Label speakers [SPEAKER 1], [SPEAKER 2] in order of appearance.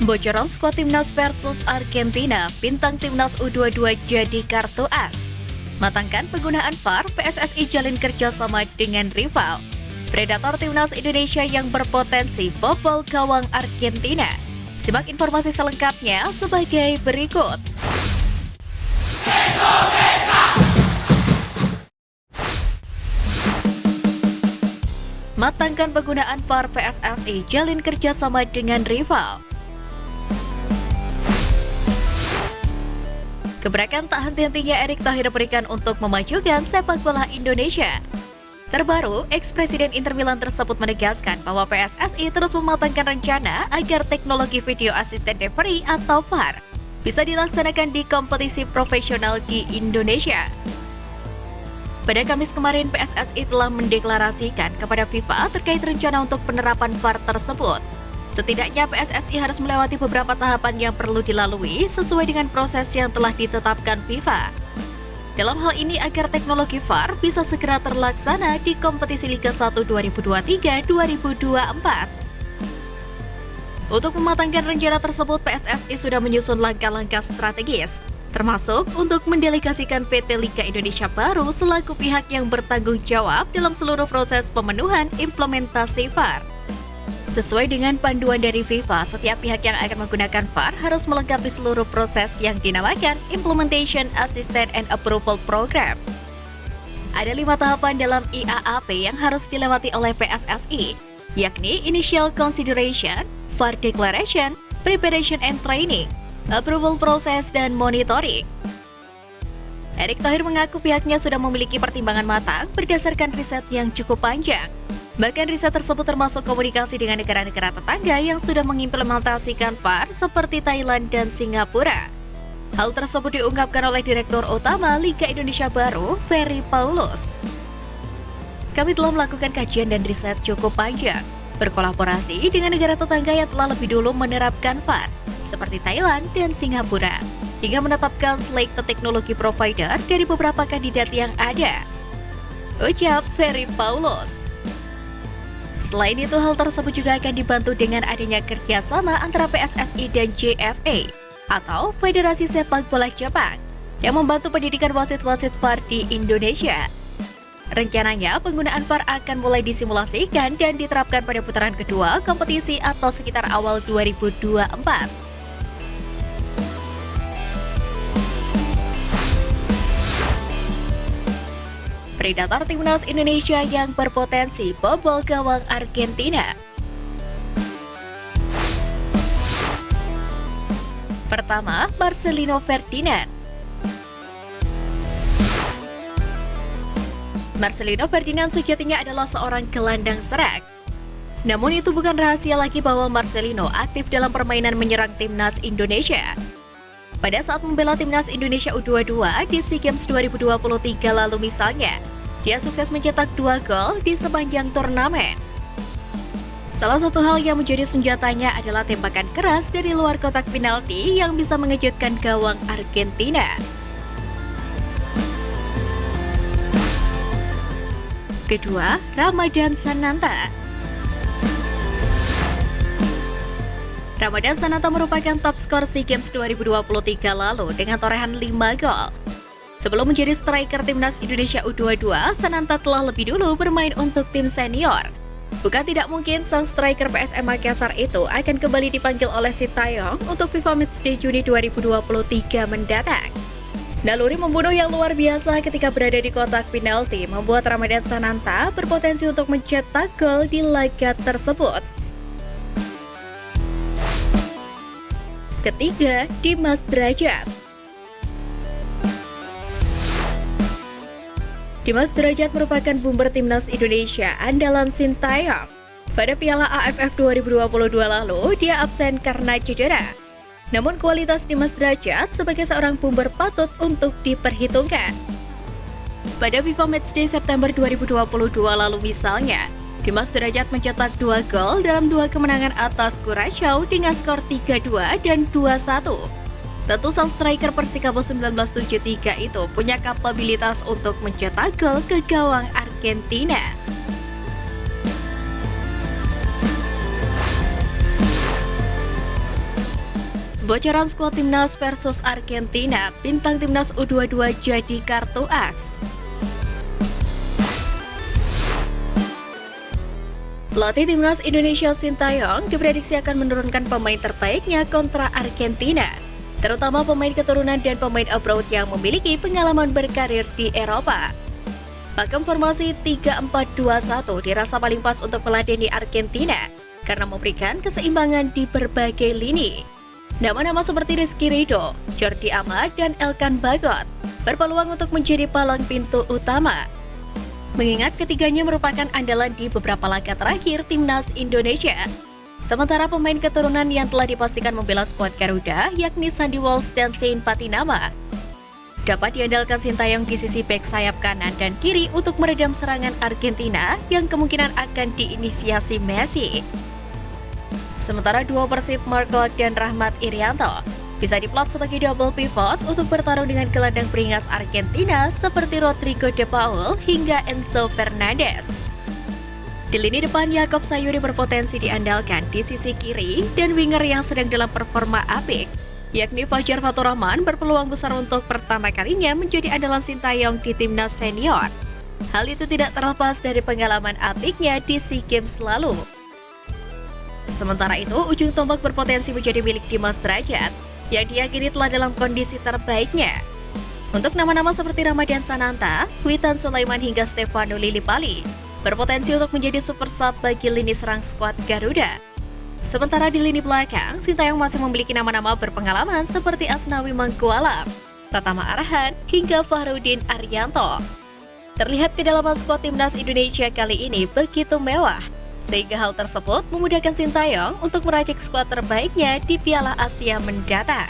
[SPEAKER 1] Bocoran skuad Timnas versus Argentina, bintang Timnas U22 jadi kartu as. Matangkan penggunaan VAR, PSSI jalin kerjasama dengan rival. Predator Timnas Indonesia yang berpotensi bobol gawang Argentina. Simak informasi selengkapnya sebagai berikut. Matangkan penggunaan VAR, PSSI jalin kerjasama dengan rival. Gebrakan tak henti-hentinya Erick Thohir berikan untuk memajukan sepak bola Indonesia. Terbaru, ex-presiden Inter Milan tersebut menegaskan bahwa PSSI terus mematangkan rencana agar teknologi video assistant referee atau VAR bisa dilaksanakan di kompetisi profesional di Indonesia. Pada Kamis kemarin, PSSI telah mendeklarasikan kepada FIFA terkait rencana untuk penerapan VAR tersebut. Setidaknya PSSI harus melewati beberapa tahapan yang perlu dilalui sesuai dengan proses yang telah ditetapkan FIFA. Dalam hal ini agar teknologi VAR bisa segera terlaksana di kompetisi Liga 1 2023-2024. Untuk mematangkan rencana tersebut, PSSI sudah menyusun langkah-langkah strategis, termasuk untuk mendelegasikan PT Liga Indonesia Baru selaku pihak yang bertanggung jawab dalam seluruh proses pemenuhan implementasi VAR. Sesuai dengan panduan dari FIFA, setiap pihak yang akan menggunakan VAR harus melengkapi seluruh proses yang dinamakan Implementation Assistant and Approval Program. Ada 5 tahapan dalam IAAP yang harus dilewati oleh PSSI, yakni Initial Consideration, VAR Declaration, Preparation and Training, Approval Process, dan Monitoring. Erick Thohir mengaku pihaknya sudah memiliki pertimbangan matang berdasarkan riset yang cukup panjang. Bahkan riset tersebut termasuk komunikasi dengan negara-negara tetangga yang sudah mengimplementasikan VAR seperti Thailand dan Singapura. Hal tersebut diungkapkan oleh Direktur Utama Liga Indonesia Baru, Ferry Paulus. Kami telah melakukan kajian dan riset cukup panjang, berkolaborasi dengan negara tetangga yang telah lebih dulu menerapkan VAR, seperti Thailand dan Singapura, hingga menetapkan slate teknologi provider dari beberapa kandidat yang ada. Ucap Ferry Paulus. Selain itu, hal tersebut juga akan dibantu dengan adanya kerjasama antara PSSI dan JFA atau Federasi Sepak Bola Jepang yang membantu pendidikan wasit-wasit VAR di Indonesia. Rencananya, penggunaan VAR akan mulai disimulasikan dan diterapkan pada putaran kedua kompetisi atau sekitar awal 2024. Predator Timnas Indonesia yang berpotensi bobol gawang Argentina. Pertama, Marcelino Ferdinand. Marcelino Ferdinand sejatinya adalah seorang gelandang serang. Namun itu bukan rahasia lagi bahwa Marcelino aktif dalam permainan menyerang Timnas Indonesia. Pada saat membela Timnas Indonesia U22 di SEA Games 2023 lalu misalnya, dia sukses mencetak 2 gol di sepanjang turnamen. Salah satu hal yang menjadi senjatanya adalah tembakan keras dari luar kotak penalti yang bisa mengejutkan gawang Argentina. Kedua, Ramadhan Sananta. Ramadhan Sananta merupakan top skor SEA Games 2023 lalu dengan torehan 5 gol. Sebelum menjadi striker Timnas Indonesia U22, Sananta telah lebih dulu bermain untuk tim senior. Bukan tidak mungkin sang striker PSM Makassar itu akan kembali dipanggil oleh Sintayong untuk FIFA Matchday Juni 2023 mendatang. Naluri membunuh yang luar biasa ketika berada di kotak penalti membuat Ramadhan Sananta berpotensi untuk mencetak gol di laga tersebut. Ketiga, Dimas Derajat. Dimas Derajat merupakan bumper Timnas Indonesia andalan Sintayong. Pada Piala AFF 2022 lalu, dia absen karena cedera. Namun kualitas Dimas Derajat sebagai seorang bumper patut untuk diperhitungkan. Pada FIFA Matchday September 2022 lalu misalnya, Dimas Derajat mencetak 2 gol dalam 2 kemenangan atas Curaçao dengan skor 3-2 dan 2-1. Tentu sang striker Persikabo 1973 itu punya kapabilitas untuk mencetak gol ke gawang Argentina. Bocoran skuad timnas versus Argentina, bintang timnas U22 jadi kartu as. Pelatih timnas Indonesia Sintayong diprediksi akan menurunkan pemain terbaiknya kontra Argentina, terutama pemain keturunan dan pemain abroad yang memiliki pengalaman berkarir di Eropa. Pakem formasi 3-4-2-1 dirasa paling pas untuk meladeni Argentina karena memberikan keseimbangan di berbagai lini. Nama-nama seperti Rizky Ridho, Jordi Amat, dan Elkan Bagot berpeluang untuk menjadi palang pintu utama. Mengingat ketiganya merupakan andalan di beberapa laga terakhir timnas Indonesia. Sementara pemain keturunan yang telah dipastikan membela skuad Garuda, yakni Sandy Walsh dan Sean Patinama, dapat diandalkan Sintayong di sisi bek sayap kanan dan kiri untuk meredam serangan Argentina yang kemungkinan akan diinisiasi Messi. Sementara duo Persib Mark Klok dan Rahmat Irianto bisa diplot sebagai double pivot untuk bertarung dengan gelandang beringas Argentina seperti Rodrigo De Paul hingga Enzo Fernandez. Di lini depan, Yakob Sayuri berpotensi diandalkan di sisi kiri dan winger yang sedang dalam performa apik, yakni Fajar Faturrahman berpeluang besar untuk pertama kalinya menjadi andalan Sintayong di timnas senior. Hal itu tidak terlepas dari pengalaman apiknya di SEA Games lalu. Sementara itu, ujung tombak berpotensi menjadi milik Dimas Derajat, yang diyakini telah dalam kondisi terbaiknya. Untuk nama-nama seperti Ramadan Sananta, Witan Sulaiman hingga Stefano Lillipali berpotensi untuk menjadi super sub bagi lini serang skuad Garuda. Sementara di lini belakang, Sintayong masih memiliki nama-nama berpengalaman seperti Asnawi Mangkualam, Pratama Arhan, hingga Fahrudin Arianto. Terlihat kedalaman skuad timnas Indonesia kali ini begitu mewah, sehingga hal tersebut memudahkan Sintayong untuk meracik skuad terbaiknya di Piala Asia mendatang.